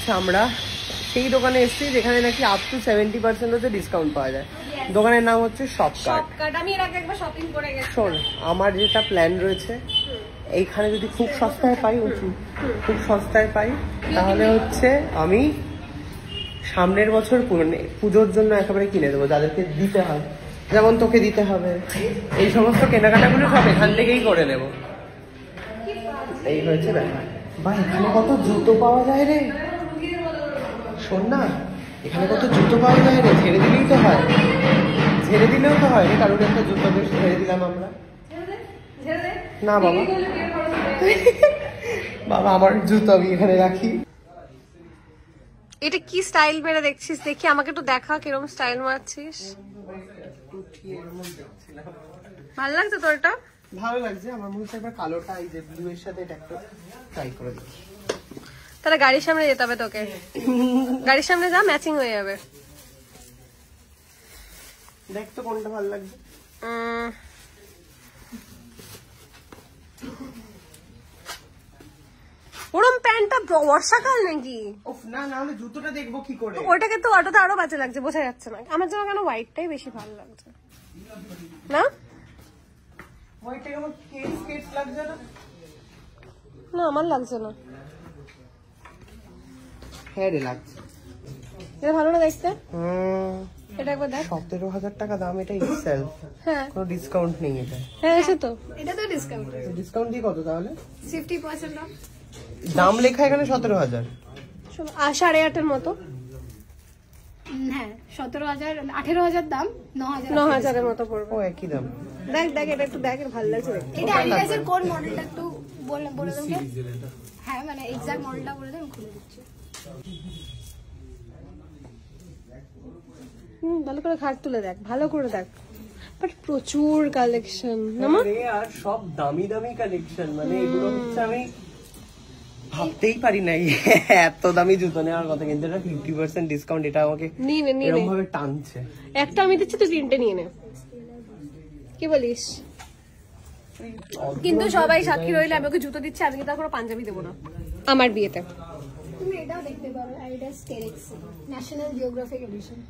হচ্ছে আমরা সেই দোকানে এসেছি যেখানে নাকি আপ টু 70% হচ্ছে ডিসকাউন্ট পাওয়া যায়। দোকানের নাম হচ্ছে শপকার্ট। আমি এর আগে একবার শপিং করে গেছি। শোন, আমার যেটা প্ল্যান রয়েছে, এইখানে যদি খুব সস্তায় পাই, খুব সস্তায় পাই, তাহলে হচ্ছে আমি সামনের বছর পুজোর জন্য একেবারে কিনে দেবো, যাদেরকে দিতে হয়, যেমন তোকে দিতে হবে, এই সমস্ত কেনাকাটাগুলো সব এখান থেকেই করে নেব। এই হয়েছে ব্যাপার। বা এখানে কত জুতো পাওয়া যায় রে, শোন না, এখানে কত জুতো পাওয়া যায় রে, ছেড়ে দিলেই তো হয়, ছেড়ে দিলেও তো হয় রে, কারোর একটা জুতো বেশ ছেড়ে দিলাম আমরা। না বাবা, বাবা আমার জুতো আমি এখানে রাখি। এটা কি স্টাইল মেরে দেখছিস? দেখি আমাকে একটু দেখা, কিরকম স্টাইল মারছিস। ভালো লাগছে তোর এটা? ভালো লাগছে আমার মনে হচ্ছে। এবার কালোটা এই যে ব্লু এর সাথে এটা একটু ট্রাই করে দেখি। তাহলে গাড়ির সামনে যেতে হবে তোকে। গাড়ির সামনে যা, ম্যাচিং হয়ে যাবে। দেখ তো কোনটা ভালো লাগছে। ওরম প্যান্টটা বর্ষাকাল নাকি? ওফ না, না হলে জুতোটা দেখবো কি করে। ওটাকে তো অটোতে আরো বাজে লাগছে, বোঝা যাচ্ছে না। আমার জন্য কেন হোয়াইটটাই বেশি ভালো লাগছে না? হোয়াইটটা কেমন কেটস কেটস লাগছে না? না আমার লাগছে না। হ্যাঁ রে লাগছে। এটা ভালো না দেখতে? এটা একবার দেখ। 17,000 টাকা দাম এটা ইটসেলফ। হ্যাঁ, কোনো ডিসকাউন্ট নেই এটা। হ্যাঁ এসে তো। এটা তো ডিসকাউন্ট। ডিসকাউন্ট দিয়ে কত তাহলে? 50% অফ। দাম লেখা এখানে 17,000। 8.5 মতো। হ্যাঁ 17,000, 18,000 দাম, 9,000 এর মতো পড়বে। ও একই দাম। দেখ দেখ, এটা একটু দেখ, ভালো লাগছে দেখতে। এটা অ্যাডিডাসের কোন মডেলটা একটু বলে দেন। হ্যাঁ মানে এক্সাক্ট মডেলটা বলে দেন, আমি খুলে দিচ্ছি। ভালো করে ঘাট তুলে দেখ, ভালো করে দেখ। বাট প্রচুর কালেকশন না মা? আরে আর সব দামি দামি কালেকশন, মানে এগুলো হচ্ছে আমি ভাবতেই পারি নাই এত দামি জুতো নেওয়ার কথা। কিন্তু এটা 50% ডিসকাউন্ট, এটা আমাকে এরকম ভাবে টানছে। একটা আমি দিচ্ছি, তুই 3টে নিয়ে নে, কি বলিস? কিন্তু সবাই সাক্ষী রইলে আমি ওকে জুতো দিচ্ছি, আমি কিন্তু কোনো পাঞ্জাবি দেবো না আমার বিয়েতে। তুমি এটাও দেখতে পারো, Adidas Terrex National Geographic edition.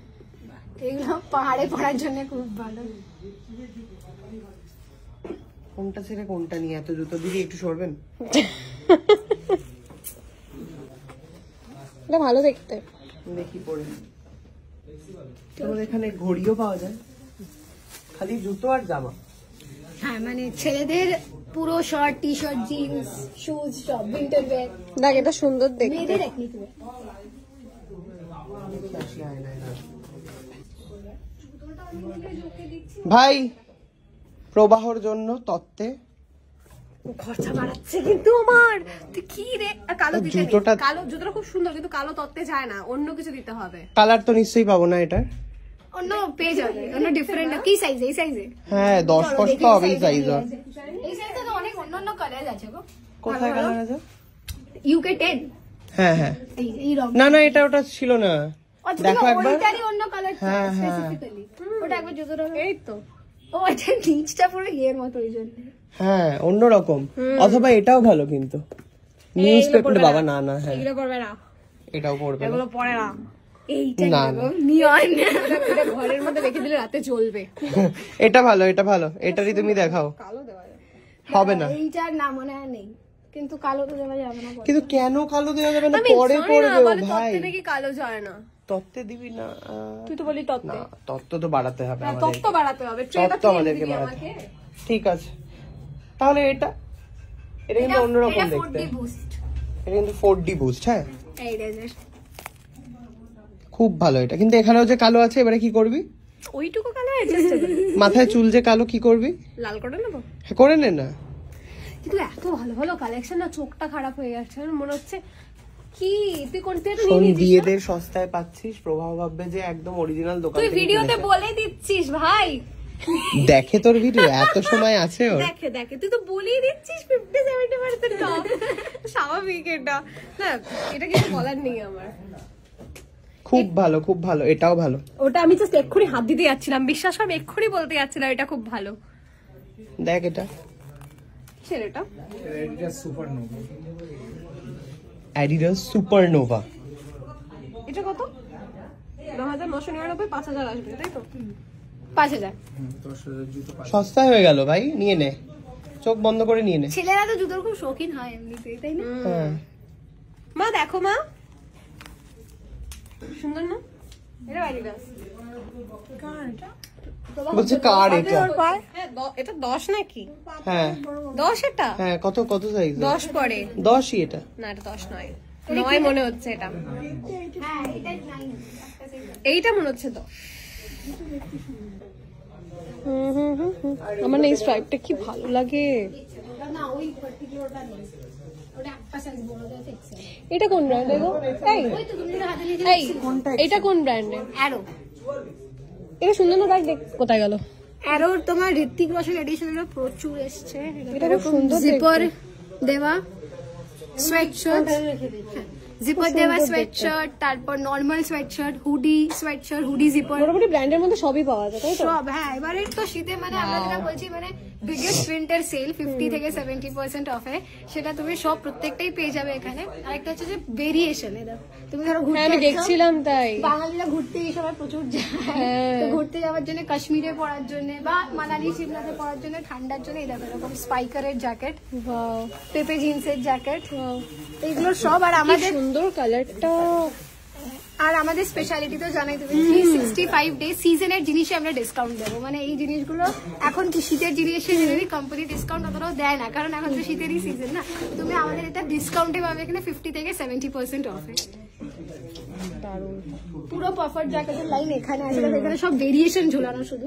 এগুলো পাহাড়ে পড়ার জন্য খুব ভালো। কোনটা ছেড়ে কোনটা নিয়ে এত জুতো দিদি একটু সরবেন? এটা ভালো দেখতে, দেখি পরে। তোমাদের এখানে ঘড়িও পাওয়া যায়, খালি জুতো আর জামা? হ্যাঁ মানে ছেলেদের পুরো shirt, T shirt, jeans, shoes সব, উইন্টার ওয়্যার। দেখ এটা সুন্দর দেখতে। মেয়েদের এথনিক ওয়্যার। ভাই প্রবাহর জন্য তত্ত্বে খরচা বাড়াচ্ছে কিন্তু আমার। তুই কি রে, কালো দিতে নেই। জুতোটা, কালো জুতোটা খুব সুন্দর, কিন্তু কালো তত্ত্বে যায় না, অন্য কিছু দিতে হবে। কালার তো নিশ্চয়ই পাবো না এটার? অন্য পেজ হবে, অন্য ডিফারেন্ট। কি সাইজ? এই সাইজে? হ্যাঁ 10 কষ্ট তো হবেই সাইজ। এই সাইজে তো অনেক অন্য কালার আছে গো। কোথায় কালার আছে? UK 10। হ্যাঁ হ্যাঁ, এই রং না না এটা ওটা ছিল না, দেখো একবার। ওইটারই অন্য কালার হ্যাঁ হ্যাঁ স্পেসিফিক্যালি। ওটা একবার জুতোটা। এই তো ও এটা নিচটা পুরো ইয়ের মতো, এই জন্য। হ্যাঁ অন্যরকম। অথবা এটাও ভালো কিন্তু নিউজ পেপার। বাবা না না, হ্যাঁ এগুলো পড়বে না, এটাও পড়বে না। এগুলো পড়ে না। এইটা না নিয়ন। এটা ঘরের মধ্যে রেখে দিলে রাতে জ্বলবে। এটা ভালো, এটা ভালো, এটারই তুমি দেখাও। কালো দেওয়া যাবে হবে না, এইটার নাম মনে হয় নেই, কিন্তু কালো তো দেওয়া যাবে না। কিন্তু কেন কালো দেওয়া যাবে না? আমি পরে জানি পড়বে না, ও বলে ভাই। তত্ত্বে নাকি কালো যায় না। তত্ত্বে দিবি না? তুই তো বলি তত্ত্বে। না তত্ত্ব তো বাড়াতে হবে আমাদের। তত্ত্ব বাড়াতে হবে, ট্রেটা তত্ত্ব আমাদেরকে বাড়াতে হবে। ঠিক আছে তাহলে এটা, এটা কিন্তু অন্যরকম দেখতে। এটা কিন্তু 4D বুস্ট। হ্যাঁ এই রেজের খুব ভালো এটা। কিন্তু এখানেও যে কালো আছে, এবারে কি করবি? ওইটুকু কালো অ্যাডজাস্ট হবে। মাথায় চুল যে কালো, কি করবি? লাল করে নেবো। হ্যাঁ করে নে না। কিন্তু এত ভালো ভালো কালেকশন না, চোখটা খারাপ হয়ে যাচ্ছে। মনে হচ্ছে কি তুই কোনটা শোন, বিয়েদের সস্তায় পাচ্ছিস, প্রভাব ভাববে যে একদম অরিজিনাল দোকান তুই থেকে ভিডিওতে কিনেছে। বলে দিচ্ছিস ভাই। দেখে তোর ভিডিও, এত সময় আছে ওর। দেখে দেখে তুই তো বলেই দিচ্ছিস 50-70% অফ। স্বাভাবিক এটা না, এটা কিছু বলার নেই আমার। খুব ভালো, খুব ভালো, এটাও ভালো। ওটা আমি জাস্ট এক্ষুনি হাত দিতে যাচ্ছিলাম, বিশ্বাস কর এক্ষুনি বলতে যাচ্ছিলাম এটা খুব ভালো। দেখ এটা ছেলেটা অ্যাডিডাস সুপারনোভা। এটা কত? 9,999, 5,000 আসবে, তাই তো? 5,000। সস্তায় হয়ে গেল ভাই, নিয়ে নে, চোখ বন্ধ করে নিয়ে নে। ছেলেরা তো জুতোর খুব শৌখিন হয় এমনিতেই, তাই না? হ্যাঁ মা দেখো মা, সুন্দর না? এটা Adidas। বলছে কার এটা? হ্যাঁ, এটা 10 নাকি? হ্যাঁ 10 এটা? হ্যাঁ, কত কত সাইজ? 10 পড়ে। 10ই এটা। না এটা 10 নয়, 9 মনে হচ্ছে এটা। হ্যাঁ, এটা 9। এইটা মনে হচ্ছে 10। আমার না এই স্ট্রাইপটা কি ভালো লাগে। না, ওই পার্টিকুলারটা নেই। ওটা একটা সাইজ বড় আছে এক্সেল। এটা কোন ব্র্যান্ডের গো? এই ওই তো তুমি যেটা হাতে নিয়ে এই এটা কোন ব্র্যান্ডের? অ্যারো। এটা সুন্দর না? দেখ কোথায় গেল। অ্যারোর তোমার ঋত্বিক রোশন এডিশন এর প্রচুর এসেছে। এটা খুব সুন্দর জিপার দেওয়া সোয়েটশার্ট, জিপার দেওয়া সোয়েটশার্ট, তারপর normal sweatshirt, hoodie sweatshirt, hoodie zipper, মোটামুটি ব্র্যান্ডের মধ্যে সবই পাওয়া যায়, তাই তো? সব। হ্যাঁ, এবারে তো শীতে মানে আমরা যেটা বলছি মানে বিগেস্ট উইন্টার সেল 50 থেকে 70% অফে, সেটা তুমি সব প্রত্যেকটাই পেয়ে যাবে এখানে। আরেকটা হচ্ছে যে ভেরিয়েশন, তুমি ধরো ঘুরতে হ্যাঁ আমি যাচ্ছ, দেখছিলাম তাই। বাঙালিরা ঘুরতে এই সময় প্রচুর যায়, তো ঘুরতে যাওয়ার জন্য কাশ্মীরে পরার জন্য বা মানালি শিমলাতে পরার জন্য ঠান্ডার জন্য এই দেখো এরকম স্পাইকারের জ্যাকেট, ওয়াও পেপে জিন্সের জ্যাকেট, এইগুলো সব। আর আমাদের সুন্দর কালারটা। আর আমাদের স্পেশালিটি তো জানাই তুমি, 365 ডে সিজনের জিনিসে আমরা ডিসকাউন্ট দেবো। মানে এই জিনিসগুলো এখন কি শীতের জিনিসে জেনারেলি কোম্পানি ডিসকাউন্ট অতটাও দেয় না, কারণ এখন তো শীতেরই সিজন না। তুমি আমাদের এটা ডিসকাউন্টে পাবে এখানে 50 থেকে 70% অফে। পুরো পাফার জ্যাকেটের লাইন এখানে আছে, এখানে সব ভেরিয়েশন ঝোলানো শুধু।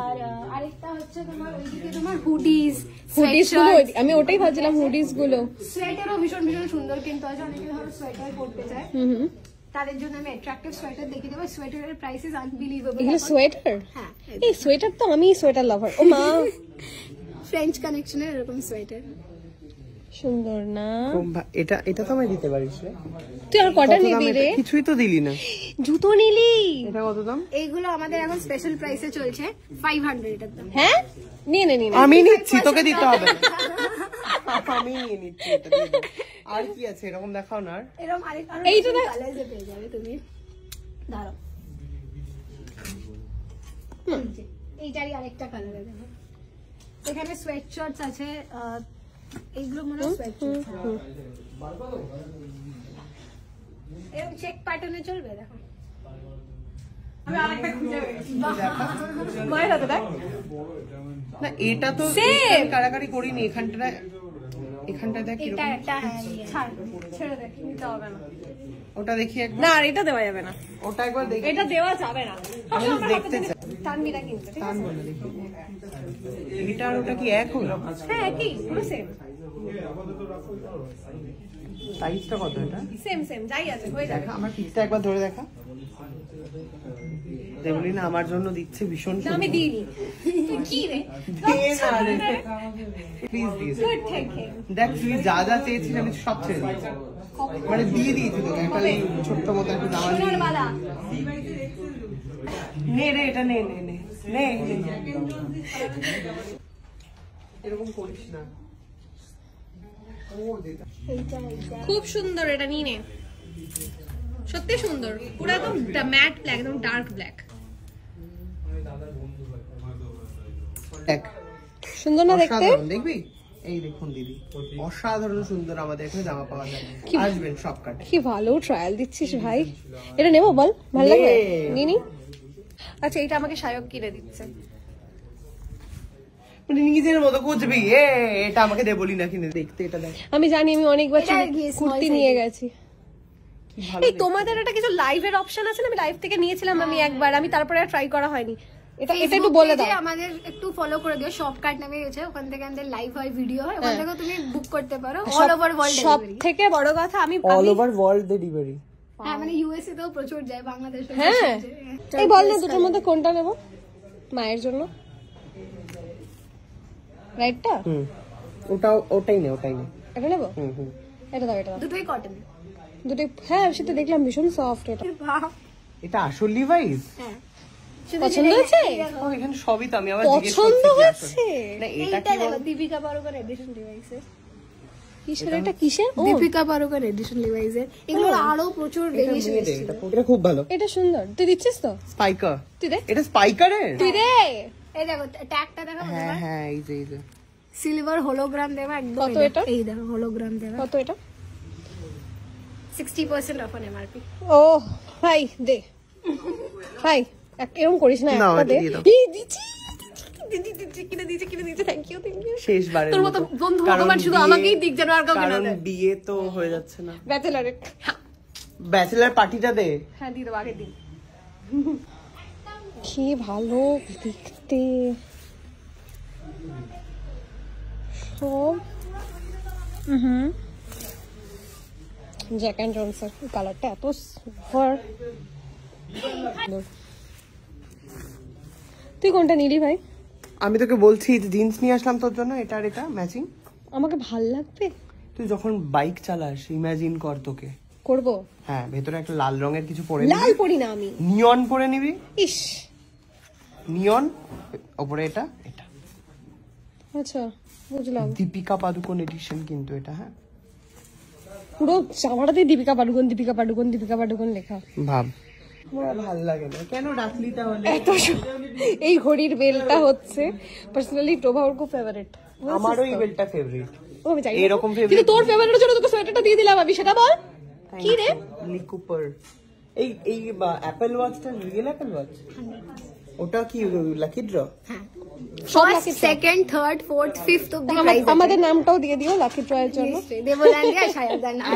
আর আরেকটা হচ্ছে তোমার ওইদিকে তোমার হুডিজ, হুডিস গুলো, আমি ওটাই ভাবছিলাম হুডিস গুলো। সোয়েটারও ভীষণ ভীষণ সুন্দর কিন্তু আছে। অনেকে ধরো সোয়েটার পরতে চায়, তাদের জন্য আমি অ্যাট্রাকটিভ সোয়েটার দেখিয়ে দেবো। সোয়েটারের প্রাইস ইজ আনবিলিভেবল। এগুলো সোয়েটার? হ্যাঁ, এই সোয়েটার তো আমি সোয়েটার লাভার। ও মা ফ্রেঞ্চ কানেকশনের এরকম সোয়েটার সুন্দর না? এটা এটা তো আমায় দিতে পারিস রে। তুই আর কটা নিবি রে? কিছুই তো দিলি না। জুতো নিলি? এটা কত দাম? এইগুলো আমাদের এখন স্পেশাল প্রাইসে চলছে 500 এটার দাম। হ্যাঁ নিয়ে নে নিয়ে নে। আমি নিচ্ছি, তোকে দিতে হবে না। আমি নিয়ে নিচ্ছি, এটা দিয়ে দে। আর কি আছে এরকম দেখাও না। এরকম এই তো কালারে পেয়ে যাবে তুমি। দাঁড়াও, এইটারই আরেকটা কালারে দেখো। এখানে সোয়েট শর্টস আছে, এইগুলো মনে হয় সোয়েট শর্টস। এরকম চেক প্যাটার্নে চলবে, দেখো। মায়ের হাতে দেখ না, এটা তো Same! কারাকারি করিনি। এখানটা দেখ এটা এরকম। একটা ছাড়, ছেড়ে দেখ, নিতে হবে না। ওটা দেখি একবার। না আর এটা দেওয়া যাবে না, ওটা একবার দেখি। এটা দেওয়া যাবে না। আমি দেখতে চাই। টানবিটা কিনতে, ঠিক টান আছে? বলে দেখি। এটা আর ওটা কি এক হলো? হ্যাঁ একই, পুরো সেম সাইজটা কত এটা? সেম সেম যাই আছে হয়ে যাবে। দেখা, আমার পিসটা একবার ধরে দেখা। দেবলি না আমার জন্য দিচ্ছে ভীষণ না, আমি দিইনি। তুই কি রে? Please please good thank you. দেখ, তুই যা যা চেয়েছিস আমি সব ছেড়ে দিয়েছি, মানে দিয়ে দিয়েছি তোকে। একটা এই ছোট্ট মতো একটা দামা দিয়ে সোনার বালা। নে রে, এটা নে নে নে নে নে। এরকম করিস না। খুব সুন্দর, এটা নিয়ে নে। সত্যি সুন্দর, পুরো একদম ম্যাট ব্ল্যাক, একদম ডার্ক ব্ল্যাক। দেখ সুন্দর না দেখতে? অসাধারণ, দেখবি? এই দেখুন দিদি, অসাধারণ সুন্দর আমাদের এখানে জামা পাওয়া যায়। আসবেন সব কাটে। কি ভালো ট্রায়াল দিচ্ছিস ভাই। এটা নেবো বল, ভালো লাগে? নিয়ে নি। আচ্ছা এটা আমাকে সায়ক কিনে দিচ্ছে। মানে নিজের মতো খুঁজবি, এটা আমাকে দে বলি না কিনে দেখতে। এটা দেখ, আমি জানি, আমি অনেকবার এটা গিয়ে small কুর্তি size নিয়ে এর। গেছি। কি ভালো এই দেখতে। তোমাদের একটা কিছু লাইভের অপশন আছে না? আমি লাইভ থেকে নিয়েছিলাম আমি একবার, আমি তারপরে আর ট্রাই করা হয়নি। এটা এটা একটু বলে দাও। আমাদের একটু ফলো করে দিও, শপকার্ট নামে আছে, ওখান থেকে আমাদের লাইভ হয়, ভিডিও হয়, ওখান থেকে তুমি বুক করতে পারো। অল ওভার ওয়ার্ল্ড সব ডেলিভারি। থেকে বড় কথা আমি অল ওভার ওয়ার্ল্ড ডেলিভারি। হ্যাঁ, মানে ইউএসএ তেও প্রচুর যায়, বাংলাদেশে। হ্যাঁ এই বল না, দুটোর মধ্যে কোনটা নেব মায়ের জন্য? রাইটটা? ওটাই নে। এটা নেবো? হুম। এটা দাও, এটা দাও। দুটোই কটন। দুটোই, হ্যাঁ সেটা দেখলাম ভীষণ সফট। এটা এটা আসল লিভাইস? হ্যাঁ, পছন্দ হয়েছে? ও, এখানে সবই তো আমি আবার জিজ্ঞেস পছন্দ করছি কি আসল। হয়েছে? না এটা এইটা কি দেখো, দীপিকা পাড়ুকর এডিশন ডিভাইসে। কিসের এটা কিসের ও দীপিকা পাড়ুকোন এডিশন লিভাইজের। এগুলো আরো প্রচুর ভেরিয়েশন এটা এসেছে। এটা খুব ভালো। এটা সুন্দর, তুই দিচ্ছিস তো? স্পাইকার, তুই দে, এটা স্পাইকারের। তুই দে। এই দেখো ট্যাগটা দেখো, হ্যাঁ হ্যাঁ, এই যে সিলভার হোলোগ্রাম দেওয়া একদম। কত এটা? এই দেখো হোলোগ্রাম দেওয়া। কত এটা? 60% অফ অন এমআরপি। ও ভাই দে ভাই, এরকম করিস না, নাও, একটা দে। এটা দিয়ে দাও। এই দিচ্ছি কিনে দিয়েছে, থ্যাংক ইউ। শেষবারের তোর মতো বন্ধু ভগবান শুধু আমাকেই দিক, যেন আর কাউকে না কারণ দেয়। বিয়ে তো হয়ে যাচ্ছে না। ব্যাচেলারের, ব্যাচেলার পার্টিটা দে। হ্যাঁ দিয়ে দেবো, আগের দিন। কি ভালো দেখতে সব। জ্যাক অ্যান্ড জনসন কালারটা এত সুপার। তুই কোনটা নিলি ভাই? আমি তোকে বলছি জিন্স নিয়ে আসলাম তোর জন্য, এটা আর এটা ম্যাচিং। আমাকে ভাল লাগবে। তুই যখন বাইক চালাস ইমাজিন কর তোকে। করবো। হ্যাঁ, ভেতরে একটা লাল রঙের কিছু পরে লাল পরি না আমি, নিয়ন পরে নিবি। ইস নিয়ন, ওপরে এটা এটা আচ্ছা বুঝলাম। দীপিকা পাদুকোন এডিশন কিন্তু এটা। হ্যাঁ, পুরো জামাটাতে দীপিকা পাডুকোন লেখা। ভাব, আমার ভালো লাগে না, কেন ডাকলি তাহলে? এই ঘড়ির বেলটা হচ্ছে পার্সোনালি প্রভাবর খুব ফেভারিট। আমারও এই বেলটা ফেভারিট। আমি জানি এরকম কিন্তু favorite তোর ফেভারিটের জন্য তোকে সোয়েটারটা দিয়ে দিলাম আমি, সেটা বল কি রে? লি কুপার। এই এই অ্যাপল ওয়াচটা রিয়েল অ্যাপল ওয়াচ? ওটা কি lucky draw? First, second, third, fourth, fifth of the price. আমাদের নামটাও দিয়ে দিও লাকি ড্রয়ের জন্য। দেবলান্ডি আর সায়রদার নাম।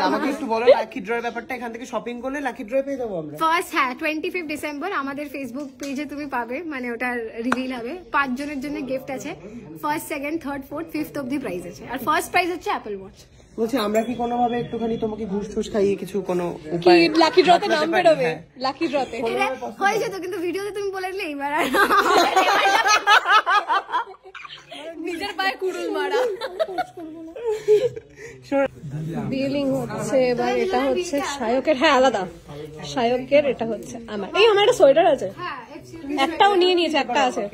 আমাকে একটু বলো লাকি ড্র ব্যাপারটা। এখান থেকে শপিং করলে লাকি ড্র পেয়ে যাবো আমরা। ফার্স্ট, হ্যাঁ 25 ডিসেম্বর আমাদের ফেসবুক পেজে তুমি পাবে, মানে ওটা রিভিল হবে। 5 জনের জন্য গিফট আছে। First, second, third, fourth, fifth of the price আছে। আর ফার্স্ট প্রাইজ হচ্ছে অ্যাপল ওয়াচ। বলছি আমরা কি কোনোভাবে একটুখানি তোমাকে ঘুষ টুস খাইয়ে কিছু কোনো কি উপায় লাকি ড্রতে নাম বাতলাতে পারি? বেরোবে? হ্যাঁ। লাকি ড্রতে হয়েছে তো, কিন্তু ভিডিওতে তুমি বলে দিলে এইবার আর নিজের পায়ে কুড়ুল মারা। বিলিং হচ্ছে এবার। এটা হচ্ছে শায়কের, হ্যাঁ আলাদা শায়কের, এটা হচ্ছে আমার। এই আমার একটা সোয়েটার আছে, একটাও নিয়ে নিয়েছে, একটা আছে।